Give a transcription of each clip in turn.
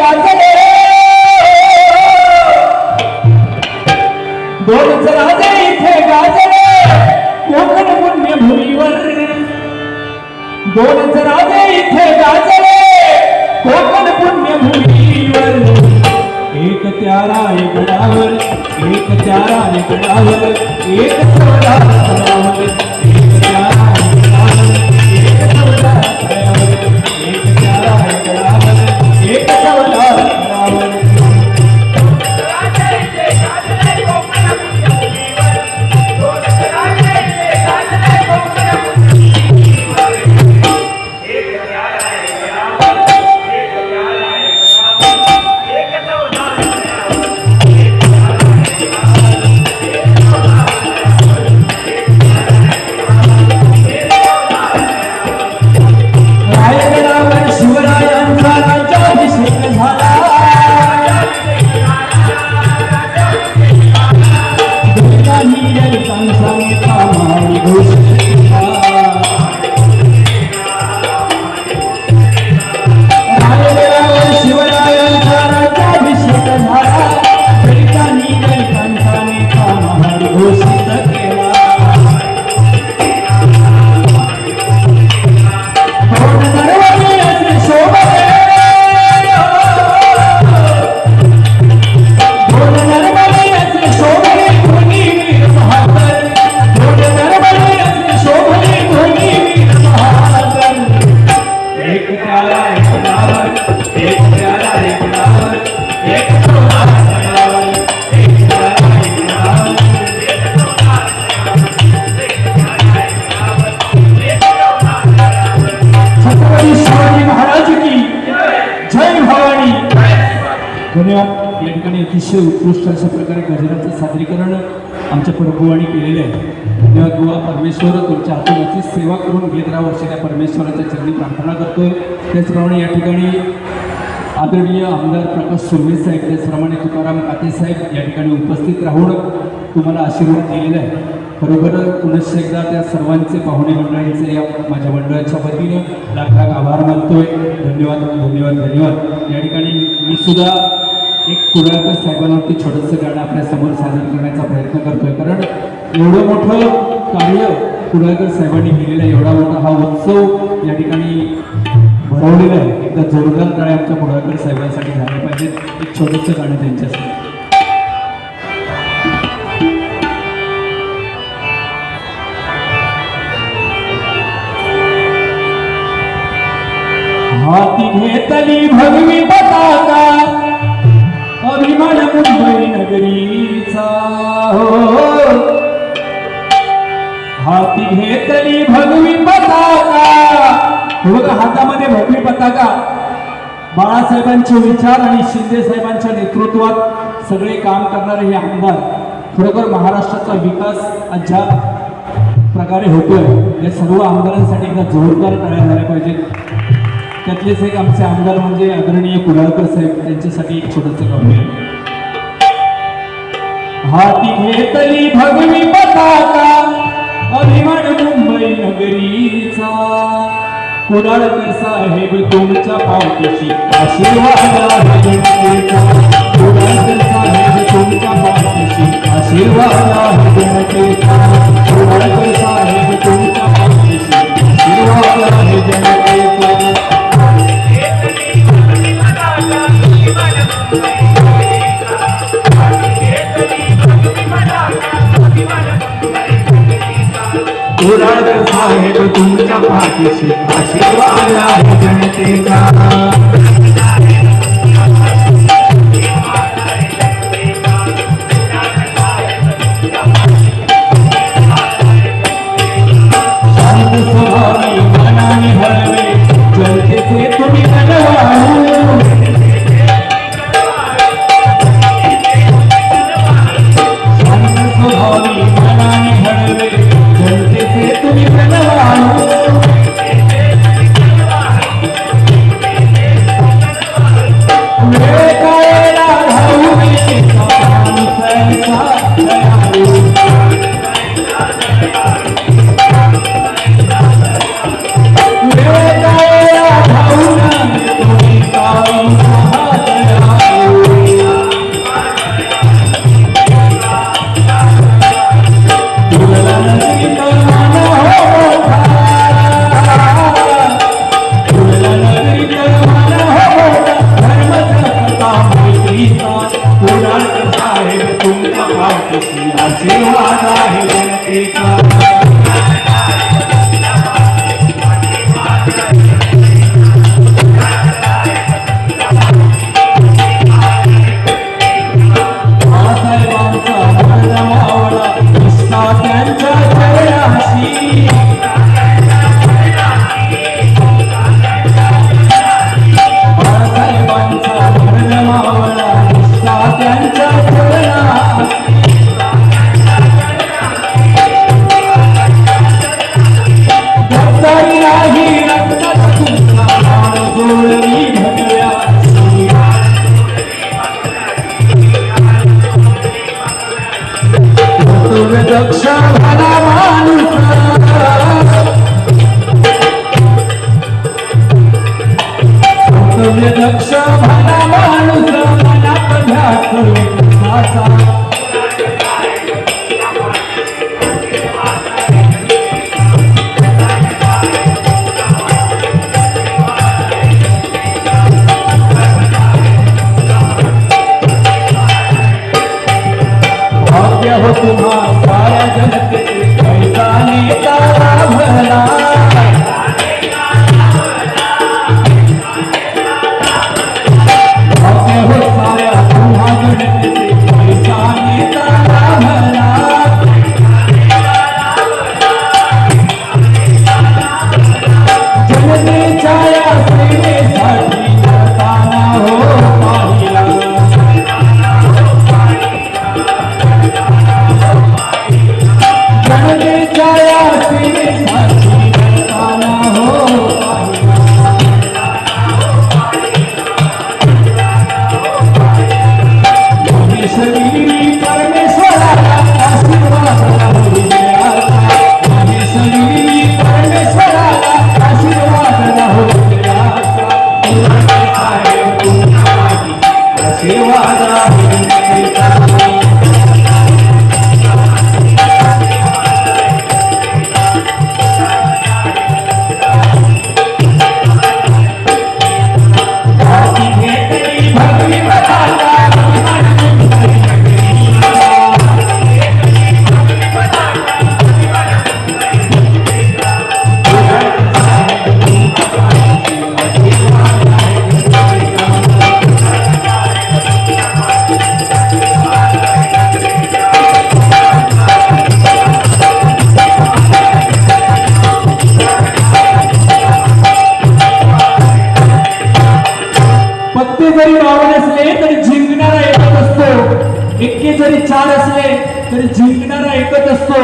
गाजले दोनच राजे इथे गाजले कोकण पुण्यभूमीवर दोनच राजे इथे गाजले कोकण पुण्यभूमीवर एक त्या रायगडावर एक त्या रायगडावर एक चौदा गडावर एक त्या रायगडावर एक चौदा गडावर एक त्या रायगडावर एक चौदा गडावर धन्यवाद. या ठिकाणी अतिशय उत्कृष्ट अशा प्रकारे गजराचं सादरीकरण आमच्या प्रभूवानी केलेले आहे. धन्यवाद बुवा. परमेश्वर तुमच्या हातून अशी सेवा करून घेत राहा वर्षी त्या परमेश्वराच्या चरणी प्रार्थना करतोय. त्याचप्रमाणे या ठिकाणी आदरणीय आमदार प्रकाश सुर्वे साहेब त्याचप्रमाणे तुकाराम काते साहेब या ठिकाणी उपस्थित राहून तुम्हाला आशीर्वाद दिलेला आहे. बरोबर पुनश्च एकदा त्या सर्वांचे पाहुणे मंडळींचे या माझ्या मंडळाच्या वतीने लाख लाख आभार मानतोय. धन्यवाद धन्यवाद धन्यवाद. या ठिकाणी मी सुद्धा एक कुडाळकर साहेबांवरती छोटंसं गाणं आपल्यासमोर सादर करण्याचा प्रयत्न करतोय. कारण एवढं मोठं कार्य कुडाळकर साहेबांनी केलेलं आहे, एवढा मोठा हा उत्सव या ठिकाणी भरवलेला आहे. एकदा जोरदार टाळ्या आमच्या कुडाळकर साहेबांसाठी झाल्या पाहिजेत. एक छोटंसं गाणं त्यांच्यासाठी. हाती घेतली भगवी पताका अभिमान मुंबई नगरीचा हो. हाती घेतली भगवी पताका. बघा हातामध्ये भगवी पताका. बाळासाहेबांचे विचार आणि शिंदे साहेबांच्या नेतृत्वात सगळे काम करणारे हे आमदार. खरोखर महाराष्ट्राचा विकास ज्या प्रकारे होतोय या सर्व आमदारांसाठी एकदा जोरदार टाळ्या झाल्या पाहिजेत. त्यातलेच एक आमचे आमदार म्हणजे आदरणीय कुडाळकर साहेब, त्यांच्यासाठी एक छोटंसं गाणं. हाती घेतली भगवी पताका अभिमान मुंबई नगरीचा. कुडाळकर साहेब तुमच्या पावतीशी आशीर्वाद आहे जनतेचा. कुडाळकर साहेब तुमच्या पावतीशी आशीर्वाद आहे जनतेचा. कुडाळकर साहेब तुमच्या पावतीशी आशीर्वाद आहे जनतेचा. कुडाळकर साहेब तुमच्या पाठीशी आशीर्वाद आहे जनतेचा. शांत स्वभावी मनाने हळवे जनतेचे तुम्ही बनवाऊ. शांत स्वभावी मनाने हळवे जनतेचे तुम्ही बनवाऊ. वेळ कायला धावू वेळ कायला धावू तुम्ही आशीर्वाद आहे जनतेचा. दक्ष भला माणूस दक्ष भला माणूस मनात ध्यास विश्वासा. भाग्य हो तुम्हा साऱ्या जनतेचे पैसा नेता भला. भाग्य हो साऱ्या तुम्हा जनतेचे पैसा नेता भला. जनतेच्या या सेवेसाठी करताना हो पाहिला. जरी बावन असले तरी जिंकणारा एकच असतो. एक्के जरी चार असले तरी जिंकणारा एकच असतो.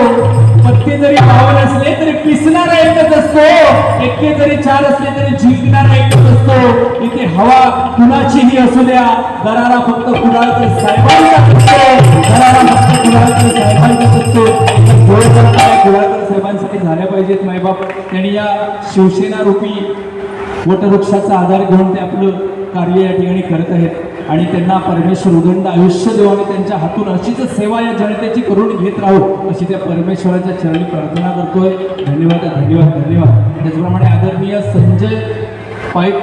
पत्ते जरी बावन असले तरी पिसणारा एकच असतो. एक्के जरी चार असले तरी जिंकणारा एकच असतो. इथे हवा कुणाचीही असू द्या, दरारा फक्त कुडाळकर साहेबांचाच असतो. दरारा फक्त कुडाळकर साहेबांचाच असतो. थोडंसं काय कुडाळकर साहेबांसाठी झाल्या पाहिजेत मायबाप. त्यांनी या शिवसेना रूपी वटवृक्षाचा आधार घेऊन ते आपलं कार्य या ठिकाणी करत आहेत आणि त्यांना परमेश्वर उदंड आयुष्य देव आणि त्यांच्या हातून अशीच सेवा या जनतेची करून घेत राहू अशी त्या परमेश्वराच्या चरणी प्रार्थना करतोय. धन्यवाद धन्यवाद धन्यवाद. त्याचप्रमाणे आदरणीय संजय पाईक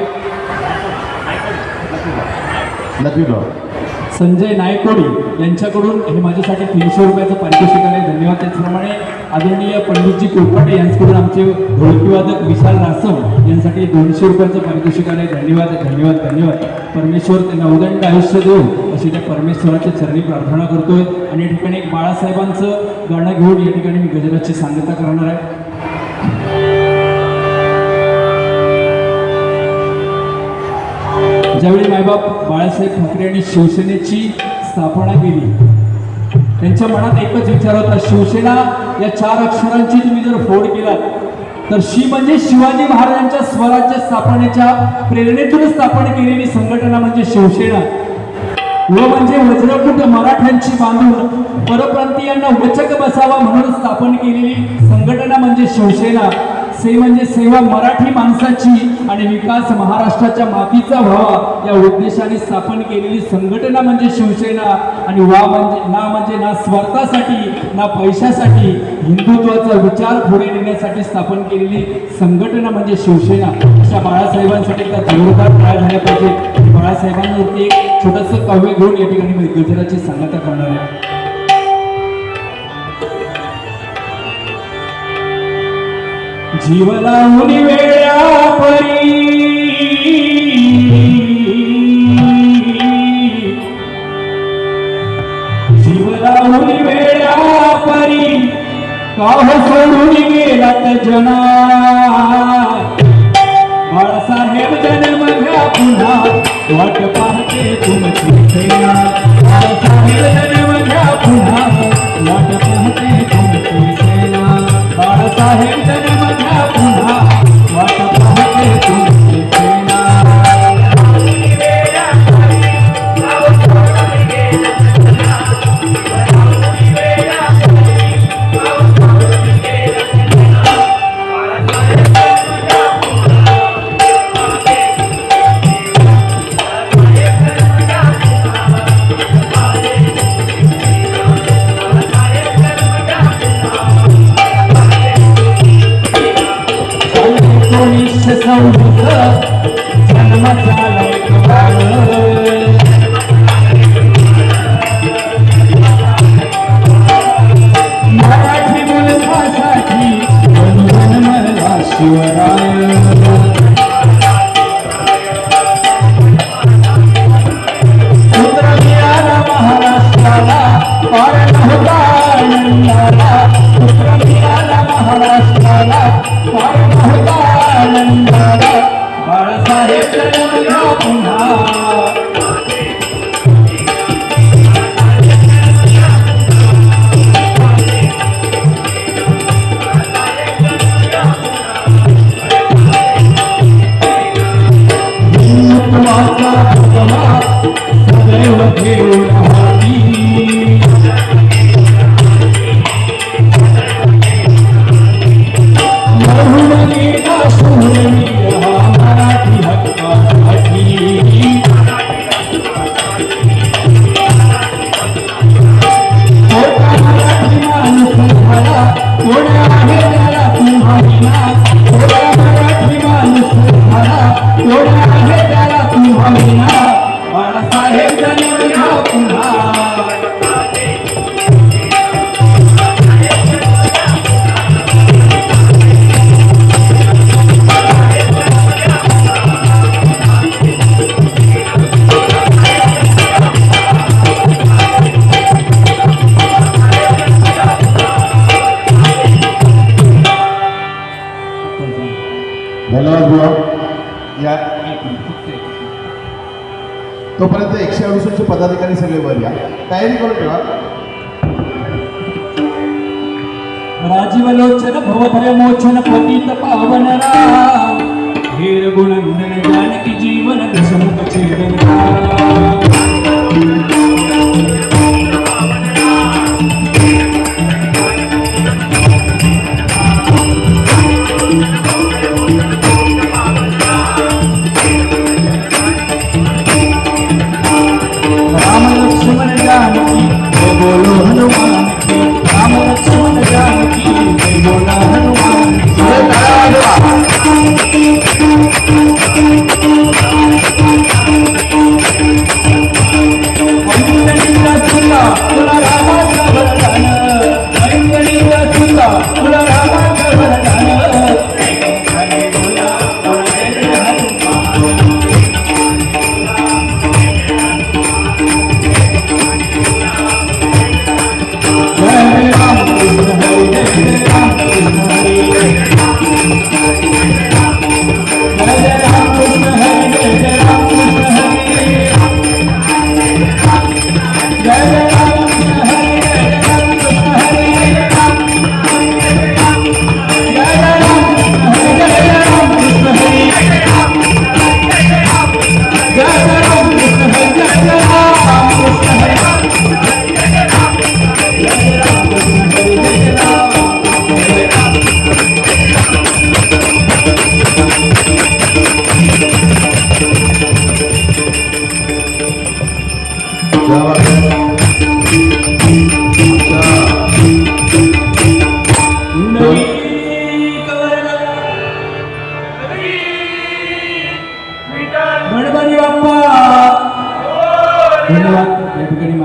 संजय नायकोडी यांच्याकडून हे माझ्यासाठी 300 रुपयाचं पारितोषिक आले. धन्यवाद. त्याचप्रमाणे आदरणीय पंडितजी कोळपाटे यांच्याकडून आमचे ढोलकीवादक विशाल रासम यांसाठी 200 रुपयाचं पारितोषिक आले. धन्यवाद धन्यवाद धन्यवाद. परमेश्वर त्यांना उदंड आयुष्य देऊ अशी त्या परमेश्वराच्या चरणी प्रार्थना करतोय. आणि या ठिकाणी एक बाळासाहेबांचं गाणं घेऊन या ठिकाणी मी गजराची सांगता करणार आहे. ज्यावेळी मायबाप बाळासाहेब ठाकरे यांनी शिवसेनेची स्थापना केली, त्यांच्या मनात एकच विचार होता, शिवसेना या 4 अक्षरांची तुम्ही जर फोड केलात तर शी म्हणजे शिवाजी महाराजांच्या स्वराज्य स्थापनेच्या प्रेरणेतून स्थापन केलेली संघटना म्हणजे शिवसेना. व म्हणजे वज्रकूट मराठ्यांची बांधून परप्रांतीयांना वचक बसावा म्हणून स्थापन केलेली संघटना म्हणजे शिवसेना. से म्हणजे सेवा मराठी माणसाची आणि विकास महाराष्ट्राच्या मातीचा व्हावा या उद्देशाने स्थापन केलेली संघटना म्हणजे शिवसेना. आणि वा म्हणजे ना स्वार्थासाठी ना पैशासाठी हिंदुत्वाचा विचार पुढे नेण्यासाठी स्थापन केलेली संघटना म्हणजे शिवसेना. अशा बाळासाहेबांसाठी त्या जोरदार काय झाल्या पाहिजे. बाळासाहेबांवरती एक छोटंसं काव्य घेऊन या ठिकाणी मी गजराची सांगता करणार आहे. जीव लावून वेळा परी जीव लावून वेळा परी काह सोडून गेलात जना बाळासाहेब जन्म घ्या पुन्हा वाट पाहते तुमची सेना बाळासाहेब जन्म घ्या पुन्हा वाट पाहते तुमची सेना बाळासाहेब जन्म घ्या पुन्हा वाट पाहते तुमची सेना मराठी मुलखासाठी वंदन मला शिवराय पुत्र मिळाला महाराष्ट्राला पार नव्हता आनंदाला पुत्र मिळाला महाराष्ट्राला पार नव्हता आनंदाला बाळासाहेब जन्म घ्या पुन्हा सदैव घेऊन हाती मरुमनीला शूरवीर हा मराठी हक्कासाठी छोटा मराठी माणूस झाला कोण आहे त्याला तुम्हाला छोटा मराठी माणूस झाला कोण आहे त्याला तुम्हाला बाळासाहेब जन्म घ्या पुन्हा धन्यवाद बुवा. या तोपर्यंत 168 पदाधिकारी सगळे वर या, तयारी करून ठेवा. राजीवलोचन भवभय मोचन पतित पावन राम हेर गुणनंदन जानकी जीवन दशमुख छेदन राम लक्ष्मण जानकी बोलो हनुमान की राम लक्ष्मण जानकी बोला हनुमान ऐंगणीला तुला तुला रामाचं वरदान ऐंगणीला तुला तुला रामाचं वरदान गणपती बाप्पा धन्यवाद. या ठिकाणी